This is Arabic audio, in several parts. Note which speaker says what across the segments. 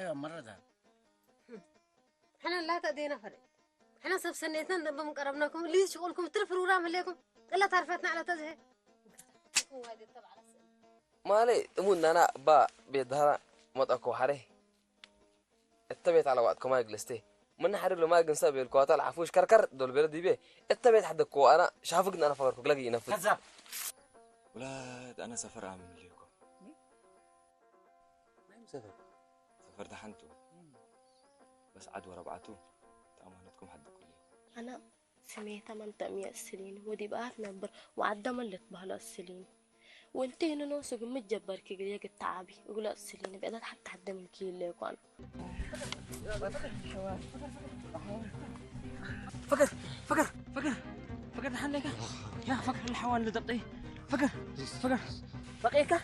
Speaker 1: ايوه مرة ده.
Speaker 2: احنا لا تأدينا فرق. احنا سب سنتنا دم مقربناكم ليه شغلكم تلف الورام عليكم الا تعرفتنا على تزهق.
Speaker 3: مالي تمون انا با بيدها مطاكو حري اتبعت على وقتكم ما جلستي من حرب لما جنسا بالكواتل عفوش كركر دول بلدي بيه اتبعت حدكو انا شافك انا فكرك لاقي ينفذ
Speaker 1: كذاب.
Speaker 4: ولاد انا سفر اعمل ليكم
Speaker 3: ما مسافر
Speaker 4: سفر دحنتو بس عاد ورا بعتو تأمانتكم حدكم ليه
Speaker 5: أنا سميتها من 100 سنين ودي بقى نبر وعدى ملت بهلا السنين وانت هنا نوسق متجبر كي قليك التعابي يقول السنين بقى حتى حد من كيل ليك وانا
Speaker 1: فكر فكر فكر فكر نحن لك يا فكر الحوان اللي ضبطيه فكر فكر بقيك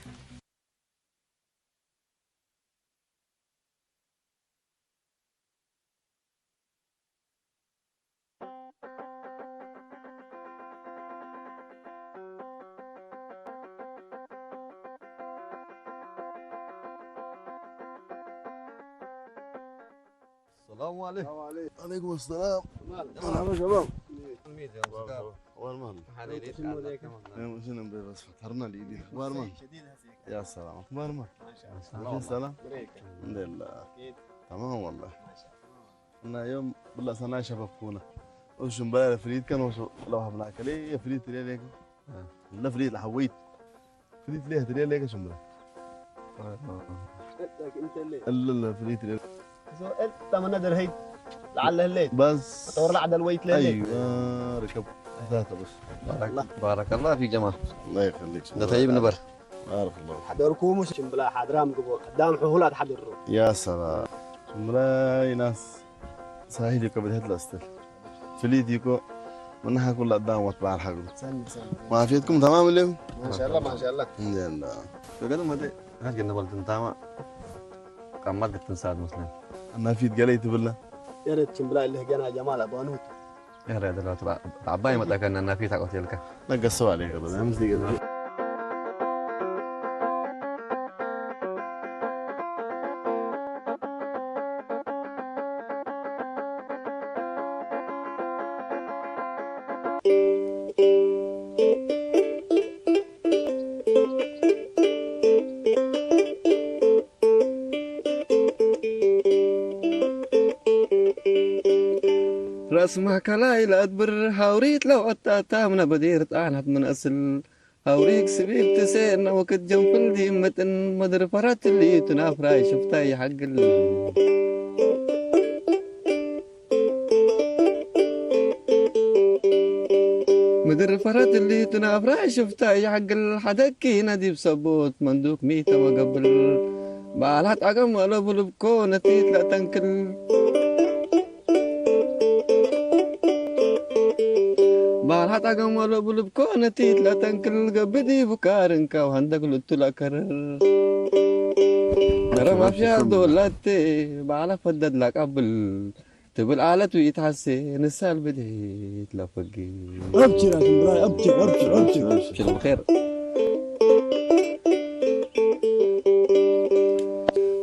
Speaker 6: السلام عليكم. وعليكم السلام. مرحبا شباب. وين مال؟ شنو بس فتحرنا الايدين. وين مال؟ يا سلام. وين مال؟ ما سلام. الحمد لله. تمام والله. انا يوم بالله سنة شباب كونا. وش امبارح فريد كان وش لو حبناك ليه فريد تري ليك؟ لا فريد لحويت. فريد ليه تري ليك شو امبارح؟
Speaker 7: انت اللي
Speaker 6: لا فريد تري.
Speaker 7: انت من ندر هي لعل الليل
Speaker 6: بس
Speaker 7: طور لعد الويت ليل
Speaker 6: ايوه ركب ذاته بس.
Speaker 8: بارك الله في جمال.
Speaker 6: الله يخليك.
Speaker 8: ده طيب نبر.
Speaker 6: بارك الله.
Speaker 7: حضركم مش بلا حضرام قدام حولات حضروا
Speaker 6: يا سلام. شمراي ناس ساهيدي كبد هتلا استل. فليديكو منها كل قدام واتبع الحق. ما فيتكم تمام اليوم؟
Speaker 7: ما شاء الله ما شاء الله.
Speaker 6: الحمد لله.
Speaker 8: فقالوا ما ده هاش قلنا بلد تاما كان ما قلت نساعد مسلم.
Speaker 6: انا فيت قليت بالله.
Speaker 7: يا ريت شمبلا اللي هجانا جمال ابانوت
Speaker 8: يا ريت لو تبع عباي ما تاكل انا في تاكل تلك.
Speaker 6: نقصوا عليك بس امس دي
Speaker 8: رسمها كلايلة أدبر هاوريت لو أتاتا من بدير طعنت من أصل هاوريك سبيل تسيرنا وقت جنب الدي متن مدر فرات اللي تنافراي شفتاي حق مدر فرات اللي تنافراي شفتاي حق الحدكي نادي بسبوت مندوك ميتة وقبل بالات أقم ولا بلبكو نتيت لا تنكل بالات أقم ولا بلبكو نتيت لا تنكل قبدي بكارنكا وهندق لطلا كرر ترى ما في دولتي بالا فدد لك قبل تبل آلة ويتحسن السال بديت لا فقي
Speaker 7: ابشر يا شمبراي ابشر ابشر ابشر
Speaker 8: ابشر بخير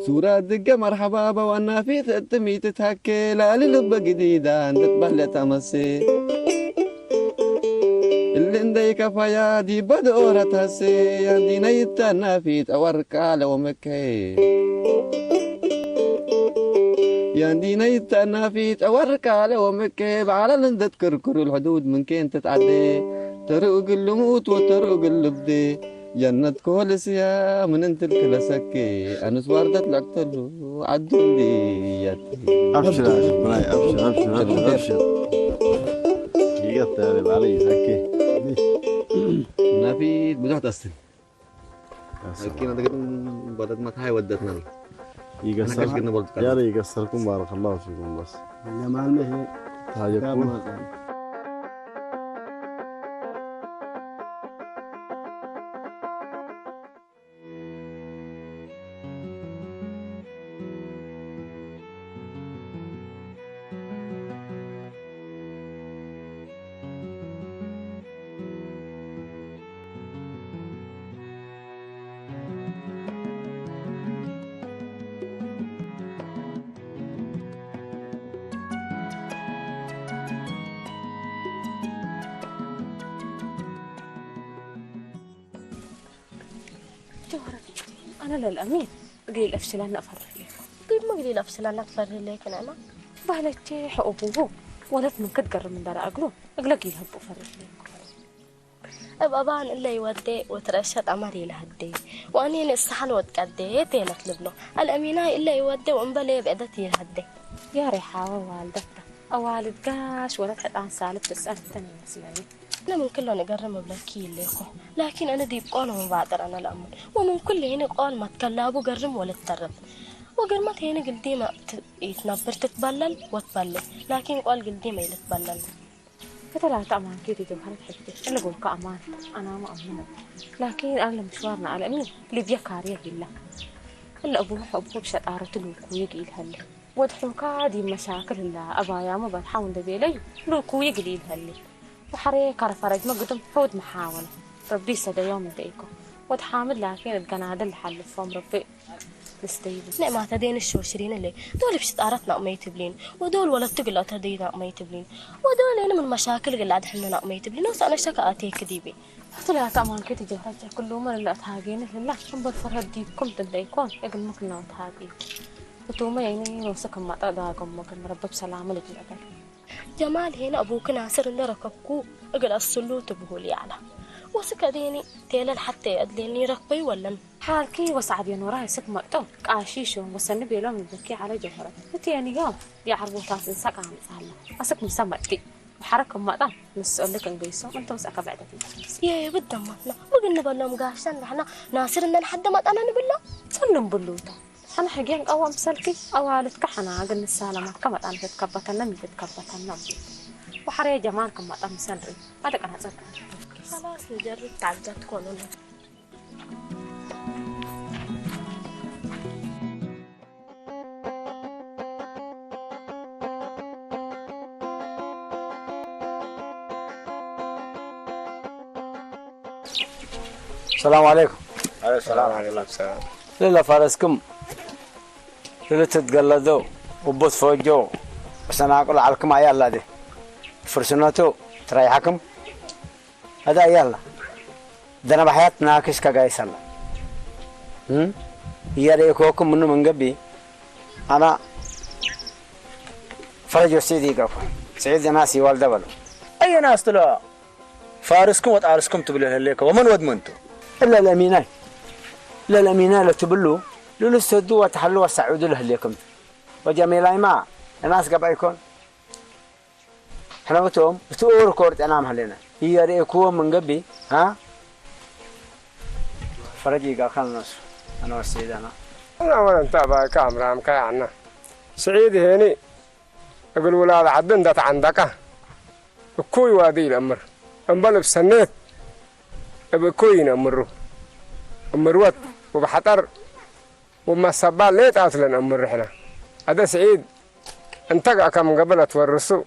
Speaker 8: سورة دقة مرحبا وانا في تتمي تتهكي لا للبة جديدة انت تبلع تمسي اللي اندي كفايا دي بدورة تهسي عندي نيتنا في توركا لو مكي ياندي نيتنا في توركا لو مكي بعلى لندة كركر الحدود من كين تتعدي تروق اللموت وتروق اللبدي جنة كل سيا من انت الكل سكي انس واردت لك تلو عدون دي
Speaker 6: ابشر يا شمراي ابشر ابشر ابشر ابشر. يقطع علي سكي.
Speaker 8: نافي بدون تأصل. لكن هذا كده بدل ما تهاي ودتنا.
Speaker 6: يقصر يا ري يقصركم بارك الله فيكم بس.
Speaker 7: جمال ما هي
Speaker 6: تهاجكم.
Speaker 5: أنا للأمين قليل أفشلان أفرح لك. طيب ما قليل أفشلان أفرح لك نعمة. بهلتي حقوبه ولد من كتقرب من دار أقلو أقلقي يهبو فرح لك. أبقى بان إلا يودي وترشد أمري لهدي وأني نستحل وتقدي تيلت لبلو الأمينة إلا يودي وأنبلي بأدتي لهدي يا ريحة والدتها أوالد قاش ولا تحط عن سالب تسأل تاني مسلاني أنا من كله نقرم بلاكي اللي خو لكن أنا دي بقول من بعدر أنا الأمن ومن كل هنا قول ما تكلابو قرم ولا تترب وقرمت هنا قلدي ما يتنبر تتبلل وتبلل لكن قول قلدي ما يتبلل فتلات أمان كده جوهرة حبتي أنا أقول كأمان أنا ما أمنه لكن أنا مشوارنا على أمين اللي بيكاريه بالله إلا أبوه بشطارة الوكوية قيل هلي ودحون كادي مشاكل الله أبايا ما بنحاول دبيلي الوكوية قيل هلي وحريك على فرج ما قدم حود محاولة ربي سدى يوم ديكو وتحامل لكن القنادة اللي حل فهم ربي نستيبه نعم تدين الشوشرين اللي دول بشطارتنا ما يتبلين ودول ولا تقل تدينا ما يتبلين ودول هنا من مشاكل اللي عاد حلنا ما يتبلين وسأنا شكاتي كذيبي طلعت أمان كتي جهرتها كلهم اللي أتهاجين لله هم بالفرد ديكم تديكون يقول ممكن نتهاجين وتوما يعني وسكم ما تقدركم ممكن رب بسلامة لجل جمال هنا أبوك ناصر اللي ركبكو أقل السلوت بهولي على وسكديني تيلا حتى أدليني ركبي ولا حالكي وسعد ينوراي سك مقطو قاشيشو وسنب يلوم يبكي على جوهرة وتياني يوم يعربو تاس انساق عم سهلا أسك مسمتي وحركة مقطع نسأل لك انقيسو وانت مسأكا بعدك يا بدنا مطلع وقلنا بلوم قاشتان نحنا ناصرنا لحد ما أنا نبلا سلم بلوتا أنا حقيقة أول مسلكي أولد كحنا قلنا السلامة كما أنا تتكبت النمي تتكبت النمي وحرية جمالكم ما تم سنري هذا كان هذا خلاص نجرب تعجبتكم ولا
Speaker 7: السلام عليكم.
Speaker 9: عليكم السلام ورحمة الله.
Speaker 7: ليلة فارسكم ليلة تتقلدوا وبوث فوجو بس أنا أقول عليكم عيال دي فرسناتو تريحكم هذا عيال دنا بحياة ناقش كجايس الله يريكوكم منو من قبي أنا فرجوا سيدي قفا سيدي ناسي والده بلو
Speaker 9: أي ناس طلع فارسكم وتعارسكم تبليه ليك ومن ودمنتو
Speaker 7: إلا الأميناي لا الأميناي لا تبلو لولو السدو وتحلو وسعودوا له ليكم وجميلاي ما الناس قبل يكون احنا بتقول كورت أنا محلنا هي ريكو من قبي ها فرجي قال خلنا نصر أنا والسيد
Speaker 10: أنا ولا نتابع كاميرا أم كيعنا سعيد هني أقول ولاد عدن دات عندك كوي وادي الأمر أمبل بسنة بكوين أمروت وبحطر وما سبال ليت أصلا أمر رحلة هذا سعيد انتقع كم قبل تورسو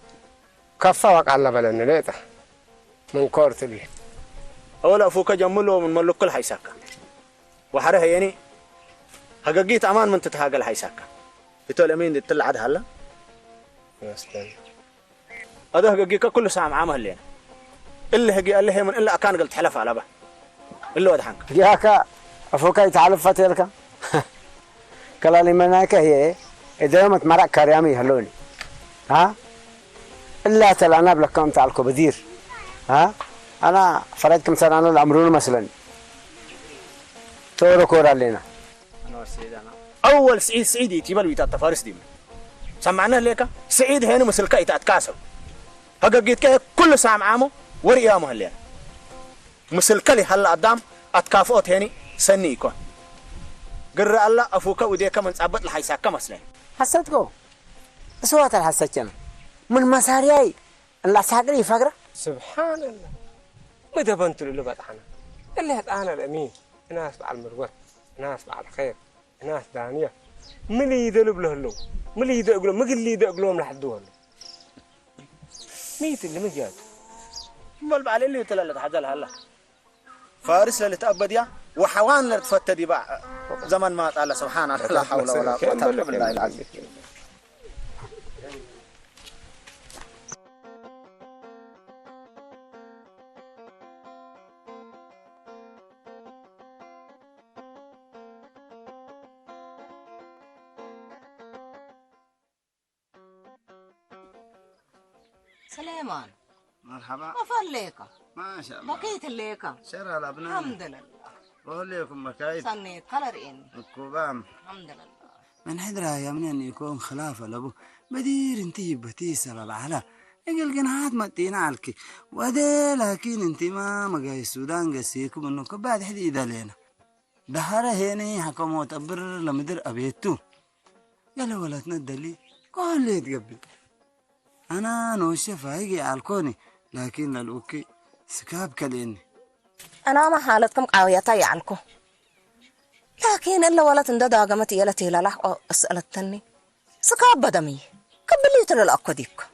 Speaker 10: كفى وقع على بلنا ليته من كورت لي
Speaker 9: أولا فوق جمله من ملك كل حيساكا وحره يعني هجيت أمان من تتهاجل حيساكا بتقول أمين دي تطلع عاد هلا
Speaker 10: مستني
Speaker 9: هذا هجيك كل ساعة معاه هلين إلا هجي اللي هي من إلا أكان قلت حلف على به إلا ودحنك
Speaker 7: جاك أفوك يتعلف فتيلك كلالي مناك هي إذا يوم تمرق كريامي هلوني ها إلا تلانا بلكم تعلقوا بدير ها أنا فرجكم سنة أنا الأمرون مثلا تورو كورا لنا
Speaker 9: أنا والسيد أنا أول سعيد يتبل ويتات فارس دي سمعنا ليك سعيد هنا مسلك يتات كاسر هجيت كه كل ساعة معامو وريامه هلين مسلك لي هلا قدام أتكافؤت هني سني يكون قرر الله أفوك وديك من صعبت الحيساك مثلا
Speaker 7: حسيتكو سوات الحسيتنا من مسارياي الله ساقري فقرة
Speaker 10: سبحان الله متى بنت اللي بطحنا اللي هتعانا الأمين ناس على المروت ناس على الخير ناس دانية من يدلب له اللو من يدقلو ما قل يدقلوهم لحدوهم ميت اللي مجاد
Speaker 9: مال على اللي تلالت حدا هلا فارس اللي تأبد يا وحوان اللي تفتدي بقى زمن ما تعالى سبحان الله لا حول ولا قوة إلا بالله العظيم
Speaker 11: سليمان
Speaker 6: مرحبا.
Speaker 11: ما فليكا
Speaker 6: ما شاء الله.
Speaker 11: بقيت الليكا
Speaker 6: شرع الأبناء.
Speaker 11: الحمد لله.
Speaker 6: بقول لكم مكايد.
Speaker 11: صنيت كلرين.
Speaker 6: الكوبام.
Speaker 11: الحمد لله.
Speaker 7: من حدرها يا من أن يكون خلافة لابو بدير انتي بتيسر العلا اقل قناعات ما تينالك وده لكن انتي ما مقاي السودان قسيكم انه كبعد حديد علينا دهارة هيني حكموا تبر لمدر أبيتو قال ولا تندلي كل يتقبل أنا نوشف هيجي عالكوني لكن للأوكي سكاب كليني
Speaker 11: أنا ما حالتكم قاويتي عنكم لكن إلا ولا تندى قامت يلتي للح أسألتني سكاب بدمي قبليت للأقوديك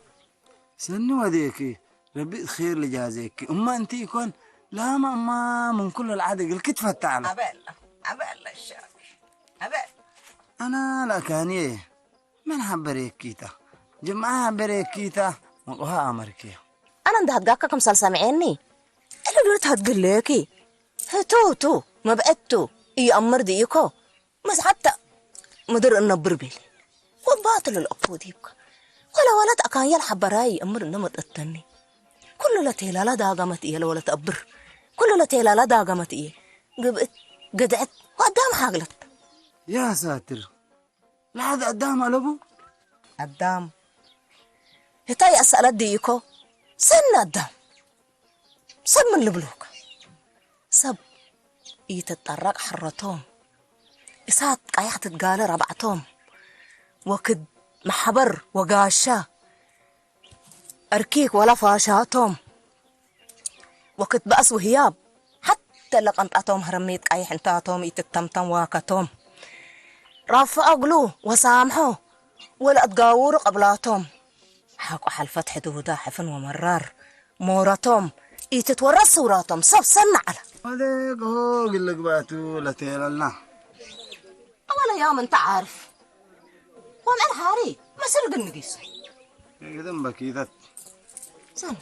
Speaker 7: سنو وديكي ربي خير لجازيك أما أنتي يكون لا ما من كل العادة الكتفة تعالى
Speaker 11: أبل الشاك أبل
Speaker 7: أنا لا كاني من حبريك كيتا جمعها حبريك كيتا وها أمريكية
Speaker 11: أنا اندهت قاككم سامعيني اللي قلت هتقول ليكي تو ما بقتو أمر ديكو بس حتى مدر النبر بيلي وباطل الأقوديك ولا ولد أكان يلحب براي أمر النمط التاني كل لا تيلا لا داقمت إيه ولا تأبر كل لا تيلا لا داقمت إيه قدعت وقدام حاجلت
Speaker 7: يا ساتر لا هذا قدام ألبو
Speaker 11: قدام هتاي أسألت ديكو سن قدام سب من البلوك سب يتطرق حرتهم إسات قايحة تتقال ربعتهم وكد محبر وقاشا أركيك ولا فاشاتهم وكد بأس وهياب حتى لقنطاتهم هرميت قايح انتاتهم يتتمتم واكتهم رافع أقلو وسامحو ولا أتقاور قبلاتهم حاقوا حلفت حدودا حفن ومرار مورتهم يتتورى صوراتهم صف سنة على
Speaker 7: هذيك هو قل لك باتو لا تيلنا
Speaker 11: أولا يوم أنت عارف ومن الحاري ما سرق النقيس
Speaker 7: كده بكيدت
Speaker 11: سنة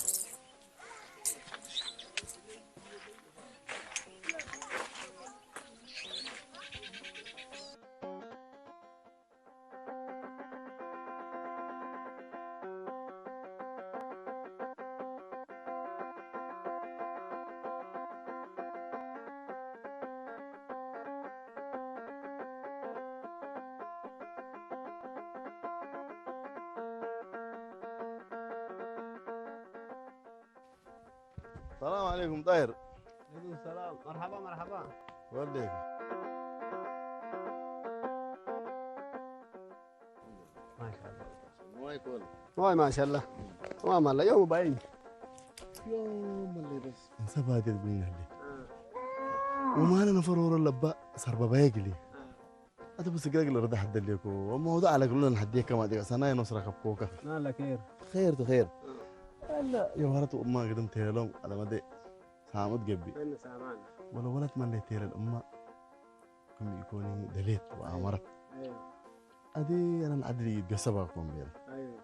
Speaker 6: السلام عليكم طاهر.
Speaker 12: عليكم السلام. مرحبا
Speaker 6: وليك
Speaker 12: ما شاء الله
Speaker 6: ما يكون
Speaker 12: ما شاء الله ما الله يوم باين
Speaker 6: يوم اللي بس انسبها تدبين اللي وما لنا فرور اللباء صار بايقلي هذا بس قلق رد حد ليكو وموضوع على كلنا حديك كما ديك سنه نصرك بكوكا
Speaker 12: لا
Speaker 6: خير خير لا يا ورات أمة قدمت لهم على مدى سامت قبي
Speaker 12: أنا سامان
Speaker 6: ولا ولد ما ليت الأمة كم يكوني دليت وأمرت
Speaker 12: أيوه
Speaker 6: أدي أنا العدل يتقسبها كم بيل
Speaker 12: أيوه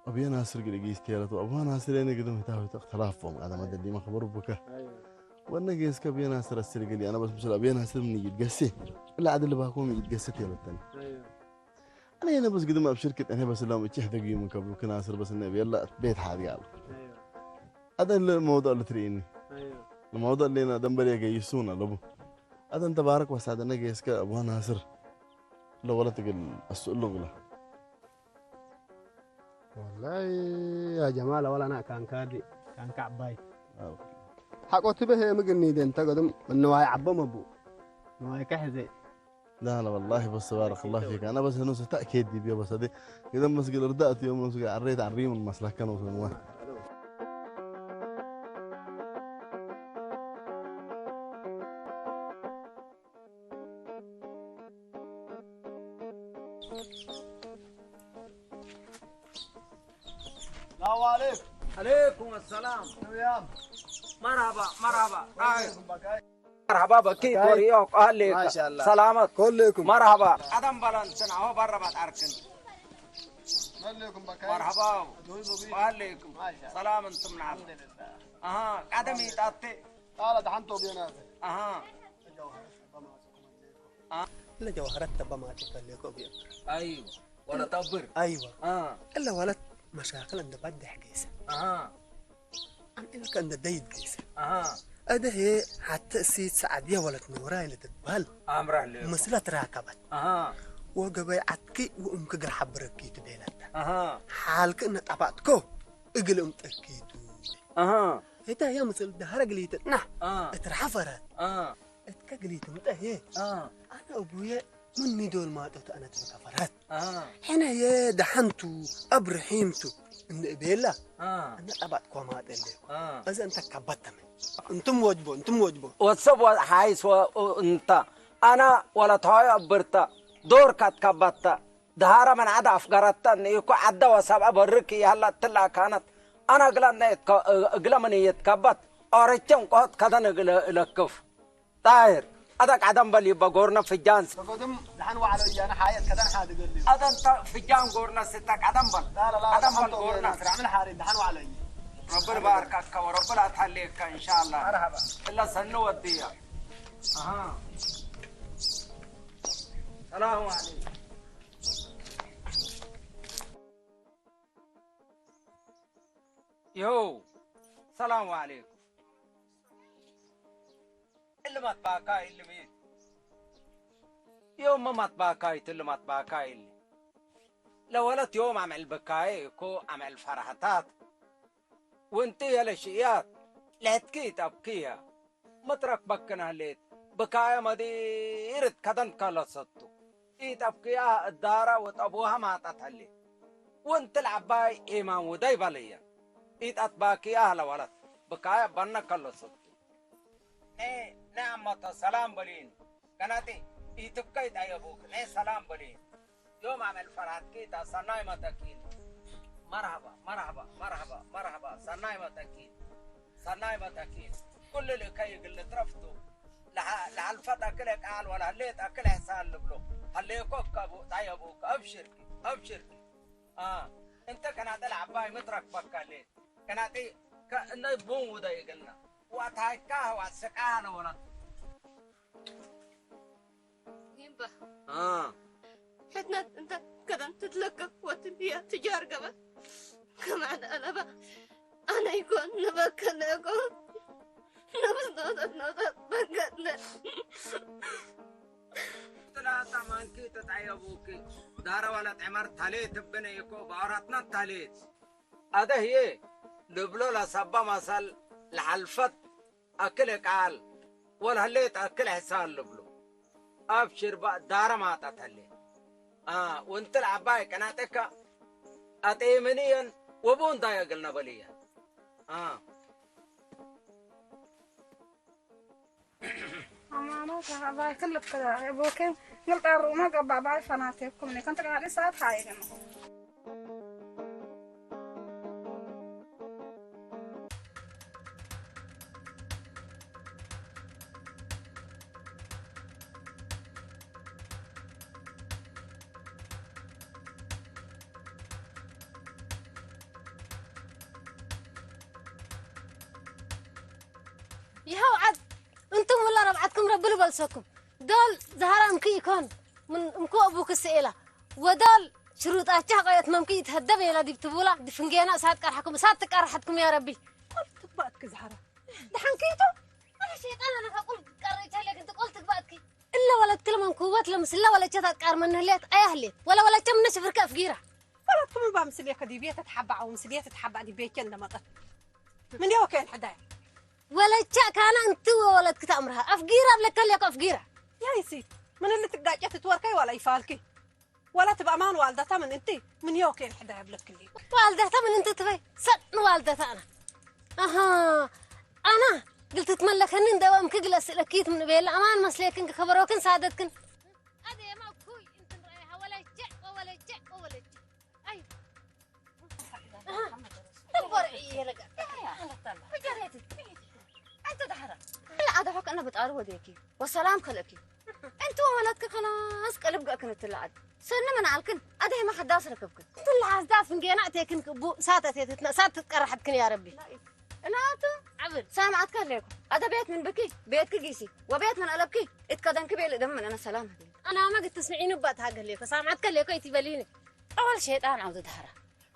Speaker 6: أبي أنا أسرق لقيس تيرت وأبوها ناصر أنا قدم هتاوي اختلافهم على مدى اللي ما خبر بك
Speaker 12: أيوه
Speaker 6: وأنا قيس كبي أنا أسر السرق لي أنا بس أبي أنا أسر مني يتقسي إلا عدل اللي بكون يتقسي تيرت
Speaker 12: أيوه
Speaker 6: أنا هنا بس قدم بشركة أنا بس لهم تشحذ من قبل كنا أسر بس النبي يلا بيت حاد قال
Speaker 12: أيوه
Speaker 6: هذا الموضوع اللي تريني
Speaker 12: أيوه
Speaker 6: الموضوع اللي أنا دمبري يقيسونا لبو هذا أنت بارك وسعدنا قيس كأبوها ناصر لو ولا تقل السؤال لغلا
Speaker 12: والله يا جمال ولا أنا كان كادي كان كعباي حقوتي به مقني دين تقدم النواي عبا مبو نواي كحزي
Speaker 6: لا والله بس بارك الله فيك انا بس نص تاكيد دي بس هذه اذا مسك ردات يوم نص عريت عن ريم المسلك كانوا في
Speaker 9: السلام عليكم. عليكم السلام. مرحبا مرحبا بكيت وريوك أهلك
Speaker 12: ما شاء الله
Speaker 9: سلامت
Speaker 12: كلكم
Speaker 9: مرحبا أدم بلان سنعو برا بتعركن
Speaker 12: كلكم بكاي
Speaker 9: مرحبا أهلكم سلام انتم نعم أها قدمي تاتي
Speaker 12: قال دحنتو بينات
Speaker 9: أها
Speaker 12: إلا جوهرات تبا ما تكليكو بيا
Speaker 9: أيوه ولا تبر
Speaker 12: أيوه إلا ولد مشاكل عند بدح جيسة أنا إلك عند دايد جيسة هذا هي حتى سيد سعدية ولا تنورا اللي تتبال
Speaker 1: أمره لي
Speaker 12: مسألة راكبت وقبل عتكي وأمك قر حبركي تبيلتها حالك إن تبعتكو اقل أم تأكيدو هذا هي مسألة دهرة قليت نح اترحفرت اتكقليت متأهي أنا أبويا من دول ما دوت أنا تبكفرت هنا يا دحنتو أبرحيمتو إن إبيلا أنا أبعتكو ما تقلي بس أنت كبتمي أنتم وجبوا
Speaker 7: وتصب حايس وأنت أنا ولا تهاي أبرتا دور كبتا دهارة من عدا أفقرتا يكو عدا وسبع بركي هلا تلا كانت أنا قلا من يتكبت أريتم قهد كذا نقلكف طاهر أدك عدم بلي بقورنا في الجانس
Speaker 12: بقدم لحن وعلى أنا حياة كذا حاد يقول لي
Speaker 7: أنت في الجان قورنا ستك عدم بل
Speaker 12: لا
Speaker 7: عدم بل قورنا
Speaker 12: عمل حارد لحن وعلى
Speaker 7: ربنا باركك وربنا تحليك إن شاء الله
Speaker 12: مرحبا
Speaker 7: إلا سنو وديا السلام عليكم يو السلام عليكم اللي ما تباكاي اللي مين يوم ما تباكاي اللي ما تباكاي اللي لو ولت يوم عمل بكاي كو عمل فرحتات وانت يا الاشياء لا تكيت ابكيها مترك بكنا ليت بكايا مديرت كدن كالصتو ايت ابكيها الدارة وتابوها ما تتحلي وانت العباي ايمان وداي باليا ايت اتباكيها لولد بكايا بنا كالصتو ايه نعمة سلام بلين كناتي ايتبكيت ايابوك نه سلام بلين يوم عمل فرحت كيتا سناي متاكين مرحبا مرحبا مرحبا مرحبا سناي متاكين كل اللي كي اللي ترفتو لعالفتا كلك قال ولا هليت اكل حسان لبلو هليكوك ابو طيبوك ابشركي انت كانت العباي مترك بكاليت كانت انه بون ودا يقلنا واتهايكاه واتسكاها ولا
Speaker 2: ينبه
Speaker 5: حتنا انت كذا تتلقف وتبيع تجار قبل كمان أنا يكون نبكنا يكون نبص بقتنا
Speaker 7: ثلاثة من كي تتعيبوكي دار ولا تعمر تاليت بنا يكو بارتنا تاليت هذا هي لبلو لسبا مسل الحلفت أكلك عال ولا هليت أكل حسان لبلو أبشر بقى دار ما تتهلي وانت العباي كانتك أتيمنيا وبون دايا قلنا بليا
Speaker 13: أنا عباي كلك كذا يبوكين نلقى ما قبع باي فناتكم اللي كنت قاعد ساعات حايل
Speaker 2: يهو عد انتم ولا ربعتكم ربنا بلسكم دول زهرة مكي يكون من مكو ابوك السئلة ودول شروط اتشاه قايت ممكي يتهدب يلا دي بتبولا دي فنجينا ساعات كارحكم ساعات كارحتكم يا ربي
Speaker 13: قلت تبعتك زهرة
Speaker 2: دحنكيتو انا شيطان انا اقول قريتها لك انت قلت تبعتك الا ولا كلمه مكوبات لمس الا ولا جتات قار من هليت اهلي ولا كم نشفر كاف جيره
Speaker 13: ولا تكون بامسليه كديبيه تتحبع او مسليه تتحبع دي بيكن دمطت من يوم كان حدايا
Speaker 2: ولا تشا كان انت ولا تكتامرها افجيره بلك لك افجيره
Speaker 13: يا يسيد من اللي تقاعد تتوركي ولا يفالكي ولا تبقى امان والدتها من انت من يوم كان حدايا بلك اللي
Speaker 2: والدتها من انت تبي صدق والدتها انا انا قلت تملك هنن دوام كجلس لكيت من بيل امان مسليكن خبروكن سعادتكن هذا ما كوي انت رايحه ولا تشع اي تبرعي لك فجريتي انت دحرة لا هذا حق انا بتقال وديكي والسلام خلكي انت وولدك خلاص قلب كنت العد سنه من عالكن ادي ما حد داس ركبكن انت اللي عازداف من جيناتكن كبو ساتتنا سات تقرحتكن يا ربي اناتو عبد سامعتك ليكم هذا بيت من بكي بيتك جيسي وبيت من قلبكي اتكدن كبيل دم انا سلام هدي انا ما قلت تسمعيني بات حق ليكم سامعتك ليكم يتبليني اول شيطان عاوز دهره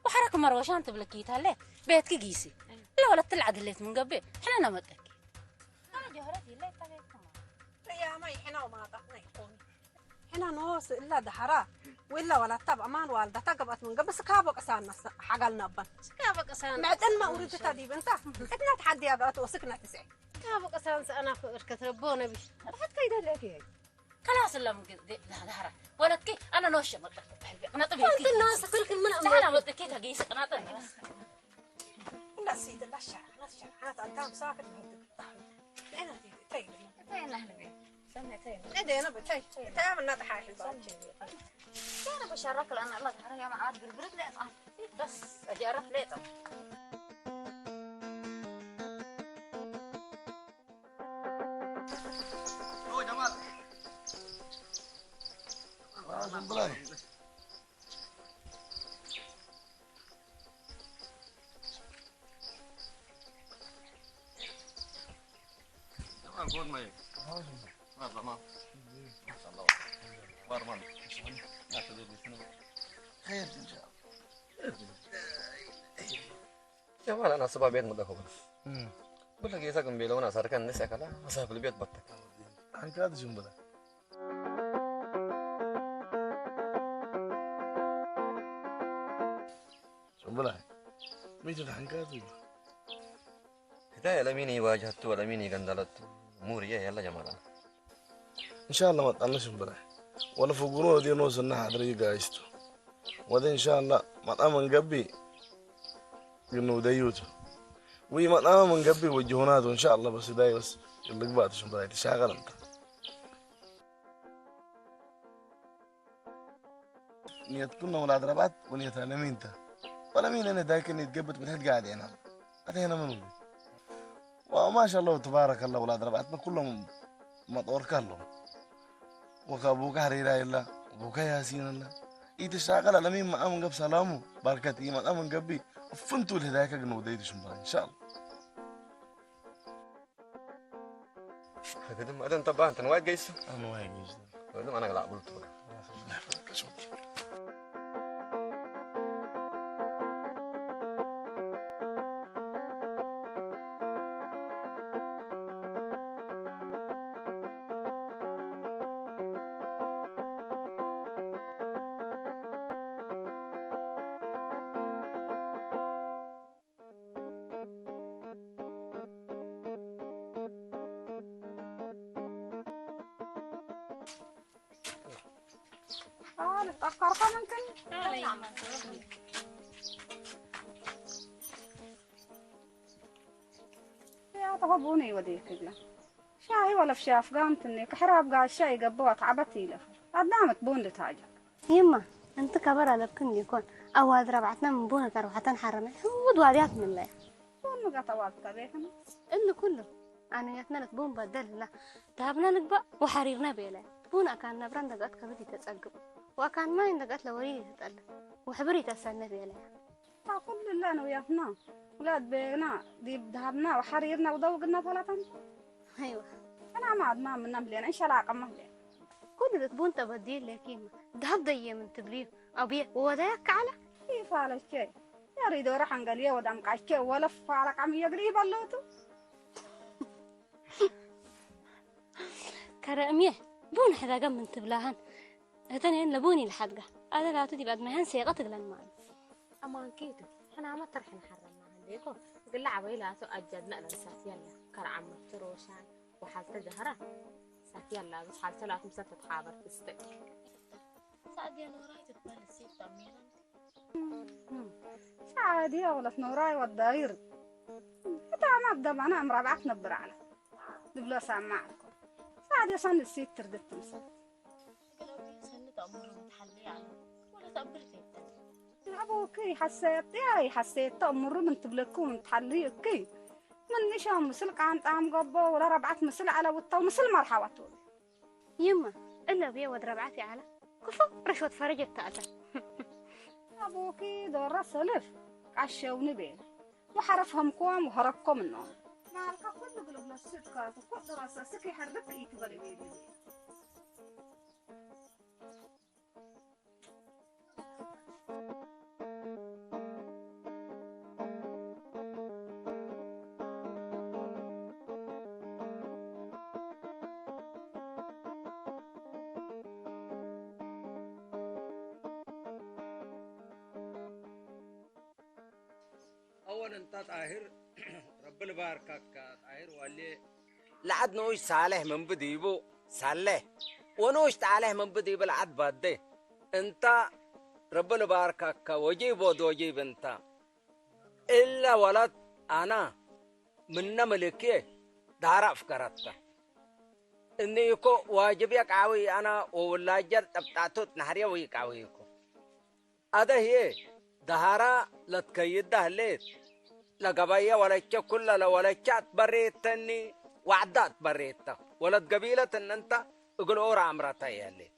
Speaker 5: وحركة مروشان تبلكيتها ليه بيتك جيسي لا ولا تلعب الليت من قبل احنا نمتك انا جهرتي ليه تبيتكم
Speaker 13: يا ماي حنا وما طقنا يكون حنا نوس إلا دحرا وإلا ولا تبع مان والدتها قبت من قبل سكابك أسان حقلنا بن
Speaker 5: سكابك أسان
Speaker 13: معدن ما أريد تديب أنت إحنا تحدي أبعت وسكنا تسعي
Speaker 5: سكابك أسان أنا أركت ربونا بي
Speaker 13: بعد كيدا لك هي
Speaker 5: خلاص لا من دحرا ولدك أنا نوش مطلق أنا طبيعي
Speaker 11: قلت الناس كل من
Speaker 5: أنا مطلقيتها جيسك أنا طبيعي
Speaker 13: لا سيد لا الشعر أنا تعلم ساكت أنا تين أهل بيه سمعتين إيه أنا بتي تعمل نضحى الباب
Speaker 2: أنا بشارك لأن الله تعالى يا معاد بالبرد لا
Speaker 5: بس أجارك ليه طب
Speaker 6: هو جمال بلاي جمال قول معي ما تمام ما شاء الله بارمان لا تدور شنو خير ان شاء الله
Speaker 3: جمال انا صباح بيت مدخل بقول لك يسكن بيلو انا صار كان نسى كلا اسافر البيت بطك
Speaker 6: هاي كذا جنبنا جنبنا ميت الحنكات
Speaker 3: هدايا لميني واجهت ولا ميني قندلت اموري يلا جمال
Speaker 6: ان شاء الله ما تقلش جنبنا ولا فوقرونا دي نوصل نحن طريقة عيشته وده ان شاء الله ما تأمن قبي قلنا ديوته وما تأمن قبي وجهوناته ان شاء الله بس داي بس اللي قبات شنبنا تشاغل انت نية كنا ولاد ربعت ونية لمينته ولا مين انا دايك اني تقبت بتهد قاعد هنا هنا منو وما شاء الله تبارك الله ولاد ربعتنا كلهم مطور كلهم وكابوك حريرا إلا وبوك ياسين الله يتشاغل لمين ما أمن قب سلامه بركة إيمان أمن قبي فنتوا الهداية كجنو ديت شنبان إن شاء الله
Speaker 3: هكذا ما أنت طبعا أنت نوايد جيسو
Speaker 6: أنا نوايد جيسو
Speaker 3: هذا أنا قلع قلت بقى
Speaker 13: تأخرت ممكن يا تغبوني وديك كذا شاي ولا في شاف قامت اني كحراب قاعد شاي قبوات عبتي له قدامت بون لتاجك
Speaker 5: يما انت كبر على كن يكون اول ربعتنا من بونه روحه حرمه حود واديات من الله
Speaker 13: كل ما قطوات كبيهنا
Speaker 5: اللي كله انا يتنا بون بدل لا ذهبنا نقبا وحريرنا بيله بونا كان نبرن دقات كبدي تتسقب وكان ما يندقات لوري تتقل وحبري تسنى بيله
Speaker 13: كل اللي انا وياهنا ولاد بينا دي ذهبنا وحريرنا وذوقنا ثلاثه
Speaker 5: ايوه
Speaker 13: انا ما عاد ما من نملين ان شاء الله قمه لي
Speaker 5: كل تبون تبديل لكيما ذهب ضي من تبليه ابي وذاك على
Speaker 13: كيف على الشيء يا ريت راح انقليه ودم قاشكي ولا فارق عم يقريب اللوتو
Speaker 5: كراميه بون حدا قام من تبلاهن هتنين لبوني الحدقه هذا لا تدي بعد ما هنسي قتلن معنا
Speaker 14: اما كيتو احنا ما طرح نحرم معنا ديكو قل عويلة اجدنا لنسات يلا كرعم مفتروشان وحالته جهره سات يلا بس حالته لا تمسك تحابر تستك
Speaker 5: سعد يا نوراي تتبال السيد طمينا
Speaker 13: سعد يا ولد نوراي والداير حتى ما ابدا انا مرابعتنا برعله دبلا سامعكم سعد يا صن السيد تردت مسك
Speaker 5: سنة أمور متحلية على ولا تقبلتي
Speaker 13: أبوكي حسيت تأمر من تبلكم متحليكي من نشام مسلك عن طعم قبا ولا ربعت مسل على وطا ومسل مرحوته
Speaker 5: يما إلا بيا ود ربعتي على كفو رشوة فرجت تأتى
Speaker 13: أبوكي دور سلف عشوني بين وحرفهم قوام وهربكم النوم مالك كل قلوب الصدقات وكل راسه سكي حربت يتبري بيدي
Speaker 15: أول أنت طاهر رب الباركك طاهر واللي
Speaker 16: لعد نوش صالح من بديبو صالح ونوش تعالى من بديب العد بده انت رب الباركك وجيب وجيب انت إلا ولد أنا من ملكي دار أفكارته إني يكو واجبيك عوي أنا وولاجر تبتعتوت نهريا ويك عويكو هذا هي دهارا لتكيد دهليت لقبايا ولكا كل لولكات بريتني وعدات بريتا ولد قبيلة إن أنت يقول أورا عمرتا يالي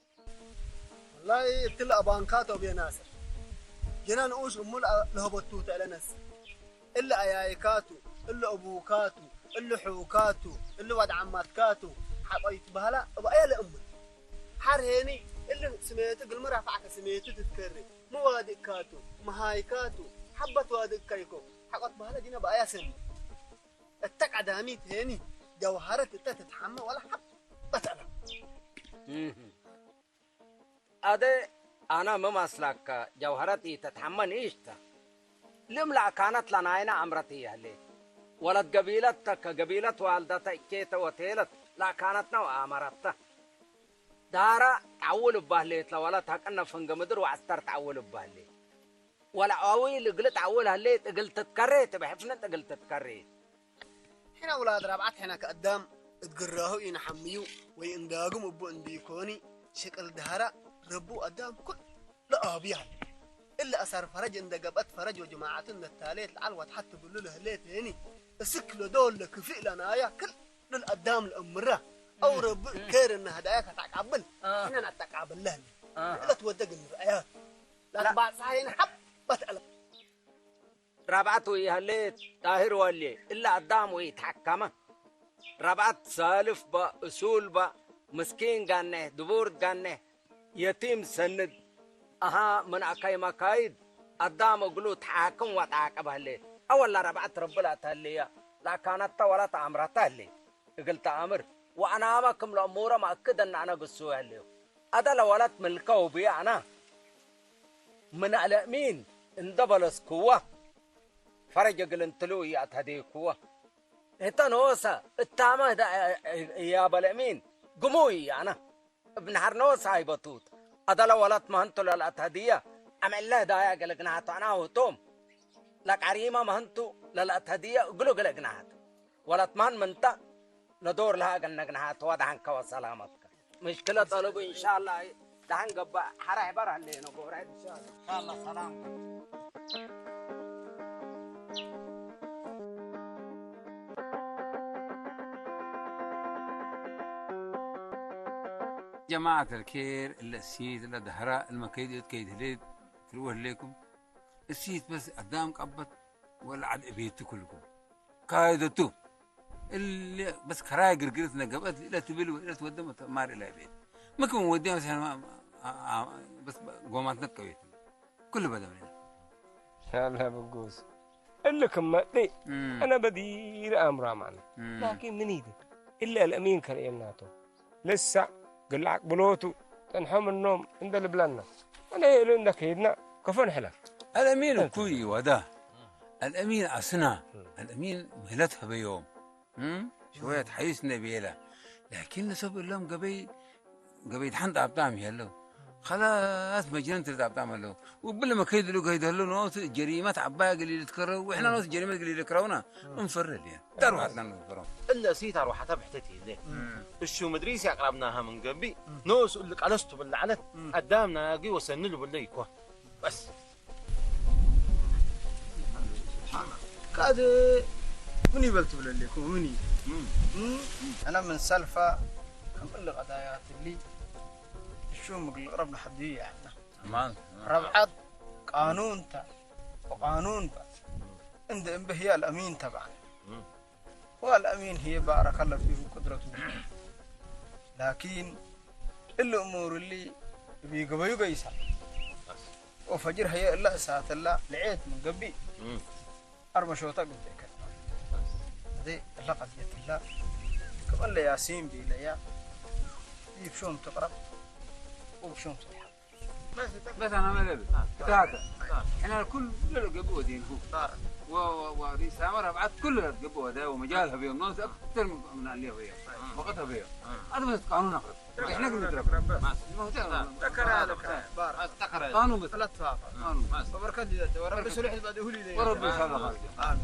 Speaker 12: والله تلا بانكاتو بيا ناصر جنان اوش امول لهبطو تالنس الا ايايكاتو الا ابوكاتو الا حوكاتو الا ود عماتكاتو حبايت بهلا ابايا لام حرهني الا سميت قل مرافعك سميت تتكري موادكاتو مهايكاتو حبت وادكايكو حقت بهلا دينا بايا سن التقعداميت هني جوهرة تتحمى ولا حب بتألم
Speaker 16: هذا أنا ممسلك جوهرتي تتحمل إيشتا لملا كانت لناينا عمرتي هلي ولد قبيلتك قبيلة والدتك كيت وتيلت لا كانت نوع عمرتها دارا تعول بهليت ولا تهكنا فنجمدر وعستر تعول بهليت ولا أوي قلت تعول هليت قلت تكريت بحفنة قلت تكريت
Speaker 12: هنا أولاد رابعات هنا قدام تقراه ينحميو وينداقم أبو انديكوني شكل دهرا ربو قدام كل لا أبيها إلا أثر فرج إن دقبت فرج وجماعتنا التاليت العلوة حتى بقولوا له ليت هني السكل دول لك فعلنا يا كل للقدام الأمرة أو رب كير إن هداياك هتعقبل إحنا نتعقبل له لا تودق الرأيات لا بعد صحيح حب بتألم
Speaker 16: رابعته يهليت طاهر واللي إلا قدام ويتحكمه رابعت سالف با أصول با مسكين قانه دبور قانه يتيم سند من أكاي مكايد قدام قلو تحاكم وتعاقب هلي أولا رابعت ربلا تهلي لا كانت ولا تعمر تهلي قلت أمر وأنا أماكم الأمور ما أكد أن أنا قصوها هلي هذا لولت ملكه بي أنا من الأمين اندبلس قوة فرج قلنتلو يأتهدي قوة هتنوسا التامة يا بالأمين قموي أنا ابن حرنوس هاي بطوط هذا لو ولد مهنتو للأتهدية أمعل له دايا قلقناهاتو أنا وتوم لك عريمة مهنتو للأتهدية قلو قلقناهاتو ولد مهن منتا ندور لها قلقناهاتو ودعنك وسلامتك مشكلة طلبوا إن شاء الله دعن قبا حرح برا اللي نقول إن شاء الله سلام
Speaker 17: جماعة الخير السيد اللي دهراء المكيد يتكيد هليد تروح لكم السيد بس قدام قبط ولا عد بيتو كلكم كايدتو اللي بس كراي قرقرتنا قبط لا تبلوا لا تودم مار الى بيت ما كون ودينا مثلا بس قوماتنا كويت كله بدا مننا
Speaker 10: يا الله بقوس اللي كمتني انا بدير امر معنا لكن من ايدي الا الامين كان يمناته لسه قلعك بلوتو تنحم النوم عند البلنا انا يقولوا عندك يدنا كفن حلك
Speaker 17: الامين كوي وده الامين عصنا الامين مهلتها بيوم شويه حيسنا بيلا لكن نسب لهم قبي حنط عبطام يلو خلاص مجنون ترد عبطام له وبلا ما كيد له قيد له نوت جريمه عبايه اللي تكرر واحنا نوت جريمه اللي يكرهونا نفر ليه تروحنا نفرهم
Speaker 9: الا سيت اروح بحتتي ليه الشو مدريسي اقربناها من قبي نوس يقول لك الستو باللعنه قدامنا اجي وسن له بالليكو بس
Speaker 12: كاد مني بلت بالليكو مني انا من سلفه كم قضايات اللي شو مقل ربنا حديه يعني
Speaker 17: تمام
Speaker 12: ربعت قانون تا وقانون بس عند هي الامين تبعنا والامين هي بارك الله فيه وقدرته لكن الامور اللي بيقبيو قيسا وفجر هي الا ساعه الله لعيت من قبي اربع شوطه قلت لك هذه لقد جت الله قبل ياسين بيليا يبشون تقرب وبشون تلحق
Speaker 17: بس انا ما لبس ثلاثه احنا الكل لقوا دين هو وريسامة ربعت كلها تقبوا هذا ومجالها بيوم ناس أكثر من اللي بيوم وقتها بيوم هذا بس قانون أخر إحنا كنا نضرب قانون بس لا تفاهم قانون بس ورب سلوح بعد هولي ورب إن شاء الله خارج